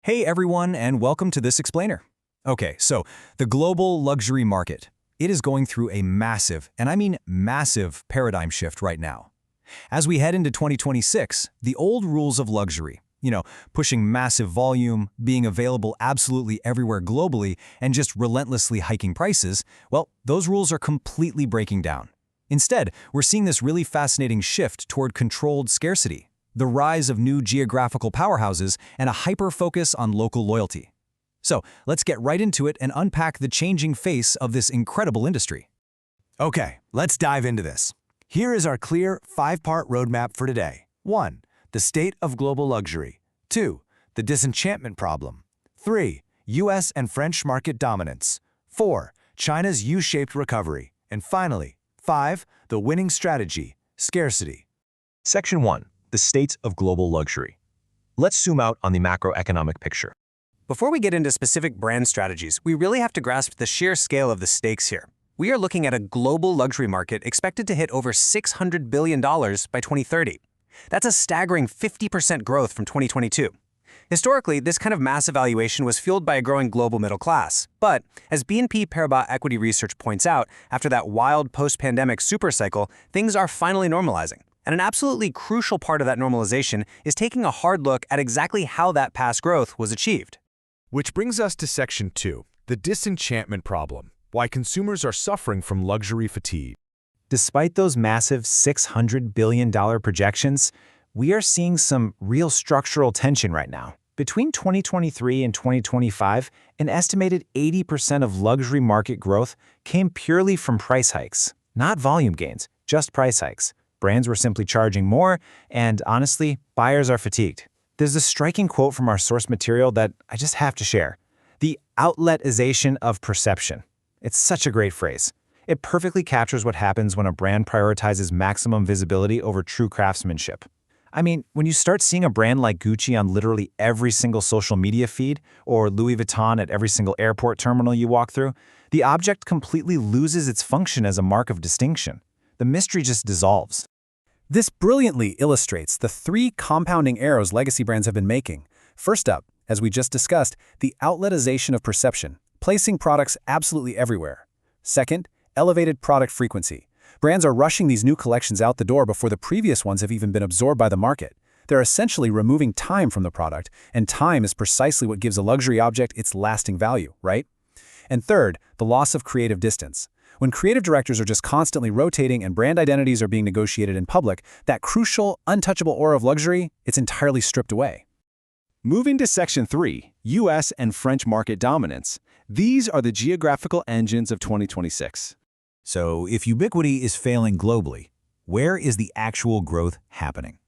Hey everyone, and welcome to this explainer. Okay, so the global luxury market. It is going through a massive, and I mean massive, paradigm shift right now. As we head into 2026, the old rules of luxury, pushing massive volume, being available absolutely everywhere globally, and just relentlessly hiking prices, well, those rules are completely breaking down. Instead, we're seeing this really fascinating shift toward controlled scarcity, the rise of new geographical powerhouses, and a hyper-focus on local loyalty. So, let's get right into it and unpack the changing face of this incredible industry. Okay, let's dive into this. Here is our clear 5-part roadmap for today. 1. The state of global luxury. 2. The disenchantment problem. 3. US and French market dominance. 4. China's U-shaped recovery. And finally, 5. The winning strategy, scarcity. Section 1. The state of global luxury. Let's zoom out on the macroeconomic picture. Before we get into specific brand strategies, we really have to grasp the sheer scale of the stakes here. We are looking at a global luxury market expected to hit over $600 billion by 2030. That's a staggering 50% growth from 2022. Historically, this kind of massive valuation was fueled by a growing global middle class. But, as BNP Paribas Equity Research points out, after that wild post-pandemic supercycle, things are finally normalizing. And an absolutely crucial part of that normalization is taking a hard look at exactly how that past growth was achieved. Which brings us to Section 2, the disenchantment problem, why consumers are suffering from luxury fatigue. Despite those massive $600 billion projections, we are seeing some real structural tension right now. Between 2023 and 2025, an estimated 80% of luxury market growth came purely from price hikes. Not volume gains, just price hikes. Brands were simply charging more, and honestly, buyers are fatigued. There's a striking quote from our source material that I just have to share. The outletization of perception. It's such a great phrase. It perfectly captures what happens when a brand prioritizes maximum visibility over true craftsmanship. I mean, when you start seeing a brand like Gucci on literally every single social media feed, or Louis Vuitton at every single airport terminal you walk through, the object completely loses its function as a mark of distinction. The mystery just dissolves. This brilliantly illustrates the 3 compounding arrows legacy brands have been making. First up, as we just discussed, the outletization of perception, placing products absolutely everywhere. Second, elevated product frequency. Brands are rushing these new collections out the door before the previous ones have even been absorbed by the market. They're essentially removing time from the product, and time is precisely what gives a luxury object its lasting value, right? And third, the loss of creative distance. When creative directors are just constantly rotating and brand identities are being negotiated in public, that crucial, untouchable aura of luxury, it's entirely stripped away. Moving to Section 3, US and French market dominance. These are the geographical engines of 2026. So, if ubiquity is failing globally, where is the actual growth happening?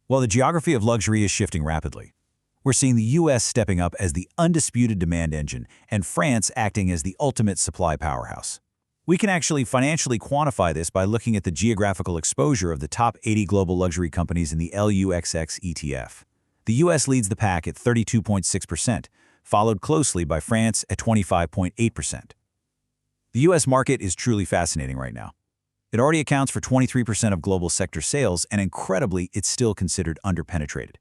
Well, the geography of luxury is shifting rapidly. We're seeing the US stepping up as the undisputed demand engine, and France acting as the ultimate supply powerhouse. We can actually financially quantify this by looking at the geographical exposure of the top 80 global luxury companies in the LUXX ETF. The US leads the pack at 32.6%, followed closely by France at 25.8%. The US market is truly fascinating right now. It already accounts for 23% of global sector sales, and incredibly, it's still considered underpenetrated.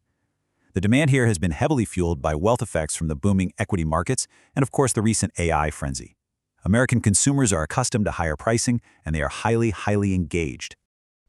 The demand here has been heavily fueled by wealth effects from the booming equity markets and, of course, the recent AI frenzy. American consumers are accustomed to higher pricing, and they are highly engaged.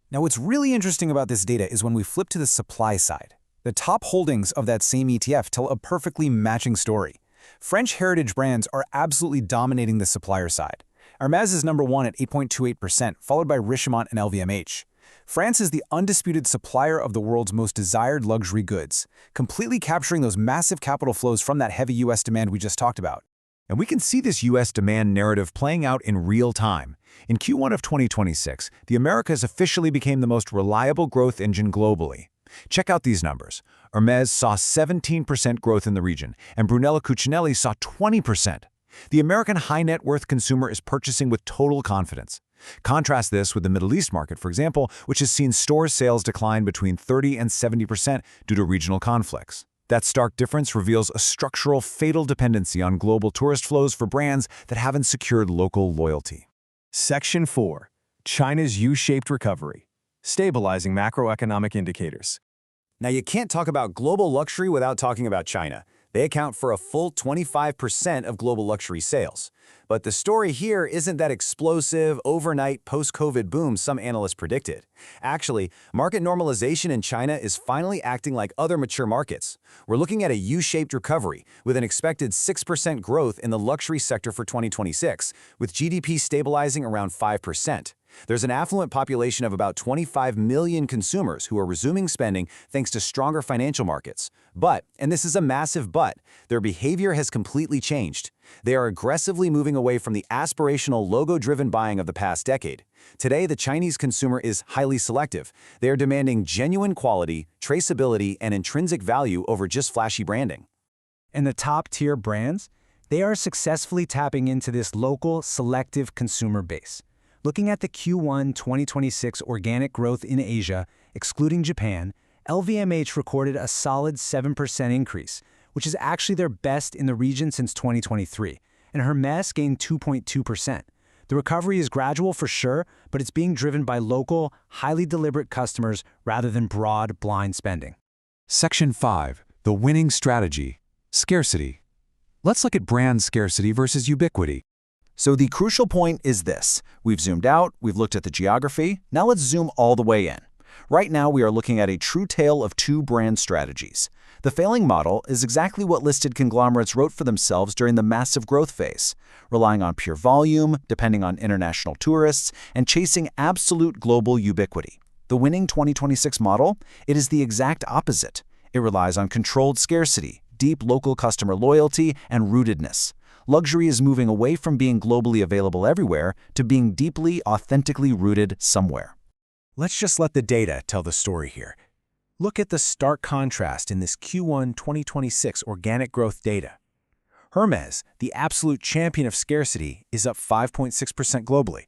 Now, what's really interesting about this data is when we flip to the supply side. The top holdings of that same ETF tell a perfectly matching story. French heritage brands are absolutely dominating the supplier side. Hermès is number 1 at 8.28%, followed by Richemont and LVMH. France is the undisputed supplier of the world's most desired luxury goods, completely capturing those massive capital flows from that heavy US demand we just talked about. And we can see this US demand narrative playing out in real time. In Q1 of 2026, the Americas officially became the most reliable growth engine globally. Check out these numbers. Hermès saw 17% growth in the region, and Brunello Cucinelli saw 20%. The American high-net-worth consumer is purchasing with total confidence. Contrast this with the Middle East market, for example, which has seen store sales decline between 30 and 70% due to regional conflicts. That stark difference reveals a structural, fatal dependency on global tourist flows for brands that haven't secured local loyalty. Section 4, China's U-shaped recovery, stabilizing macroeconomic indicators. Now, you can't talk about global luxury without talking about China. They account for a full 25% of global luxury sales. But the story here isn't that explosive, overnight, post-COVID boom some analysts predicted. Actually, market normalization in China is finally acting like other mature markets. We're looking at a U-shaped recovery, with an expected 6% growth in the luxury sector for 2026, with GDP stabilizing around 5%. There's an affluent population of about 25 million consumers who are resuming spending thanks to stronger financial markets. But, and this is a massive but, their behavior has completely changed. They are aggressively moving away from the aspirational logo-driven buying of the past decade. Today, the Chinese consumer is highly selective. They are demanding genuine quality, traceability, and intrinsic value over just flashy branding. And the top-tier brands? They are successfully tapping into this local, selective consumer base. Looking at the Q1 2026 organic growth in Asia, excluding Japan, LVMH recorded a solid 7% increase, which is actually their best in the region since 2023, and Hermès gained 2.2%. The recovery is gradual for sure, but it's being driven by local, highly deliberate customers rather than broad, blind spending. Section 5. The winning strategy. Scarcity. Let's look at brand scarcity versus ubiquity. So the crucial point is this. We've zoomed out, we've looked at the geography, now let's zoom all the way in. Right now we are looking at a true tale of two brand strategies. The failing model is exactly what listed conglomerates wrote for themselves during the massive growth phase, relying on pure volume, depending on international tourists, and chasing absolute global ubiquity. The winning 2026 model, it is the exact opposite. It relies on controlled scarcity, deep local customer loyalty, and rootedness. Luxury is moving away from being globally available everywhere to being deeply, authentically rooted somewhere. Let's just let the data tell the story here. Look at the stark contrast in this Q1 2026 organic growth data. Hermès, the absolute champion of scarcity, is up 5.6% globally.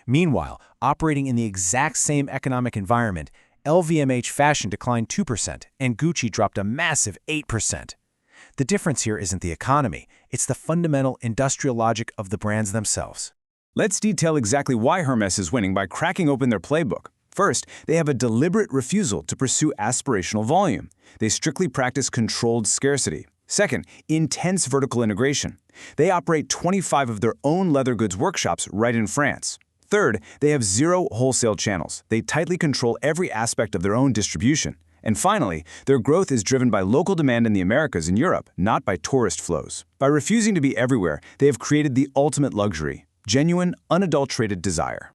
Meanwhile, operating in the exact same economic environment, LVMH fashion declined 2% and Gucci dropped a massive 8%. The difference here isn't the economy, it's the fundamental industrial logic of the brands themselves. Let's detail exactly why Hermès is winning by cracking open their playbook. First, they have a deliberate refusal to pursue aspirational volume. They strictly practice controlled scarcity. Second, intense vertical integration. They operate 25 of their own leather goods workshops right in France. Third, they have zero wholesale channels. They tightly control every aspect of their own distribution. And finally, their growth is driven by local demand in the Americas and Europe, not by tourist flows. By refusing to be everywhere, they have created the ultimate luxury, genuine, unadulterated desire.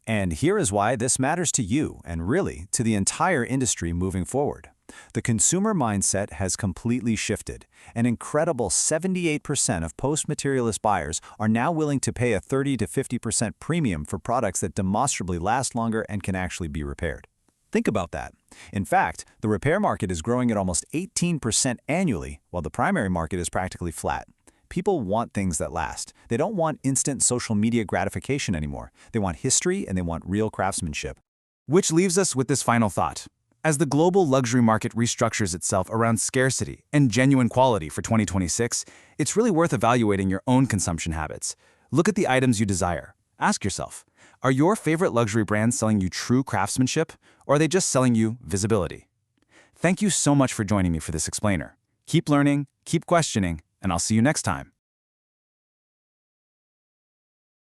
And here is why this matters to you and really to the entire industry moving forward. The consumer mindset has completely shifted. An incredible 78% of post-materialist buyers are now willing to pay a 30 to 50% premium for products that demonstrably last longer and can actually be repaired. Think about that. In fact, the repair market is growing at almost 18% annually, while the primary market is practically flat. People want things that last. They don't want instant social media gratification anymore. They want history and they want real craftsmanship. Which leaves us with this final thought. As the global luxury market restructures itself around scarcity and genuine quality for 2026, it's really worth evaluating your own consumption habits. Look at the items you desire. Ask yourself, are your favorite luxury brands selling you true craftsmanship, or are they just selling you visibility? Thank you so much for joining me for this explainer. Keep learning, keep questioning, and I'll see you next time.